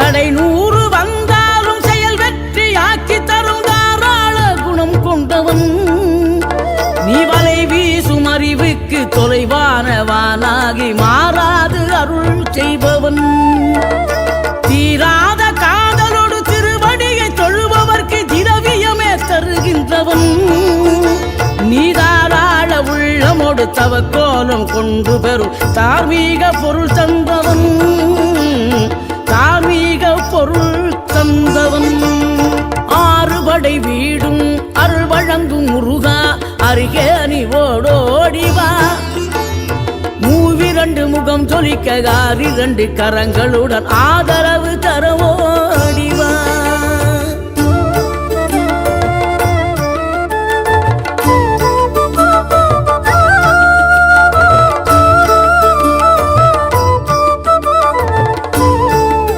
தடை 100 வந்தாலும் செயல் வெற்றியாக்கி தரும் தாராள குணம் கொண்டவன். நீ வலை வீசும் அறிவுக்கு தொலைவானவானாகி மாறாது அருள் செய்பவன். தீராத காதலோடு திருவடியை தொழுபவர்க்கு திரவியமே தருகின்றவன். நீதாராள உள்ளமோடு தவக்கோலம் கொண்டு பெறும் தார்மீக பொருள் தந்தவன். தார்மீக பொருள் தந்தவன். 6 படை வீடும் அருள் வழங்கும் முருகா அருகே நீ ஓடோடிவா. 2 முகம் ஜொலிக்க 2 கரங்களுடன் ஆதர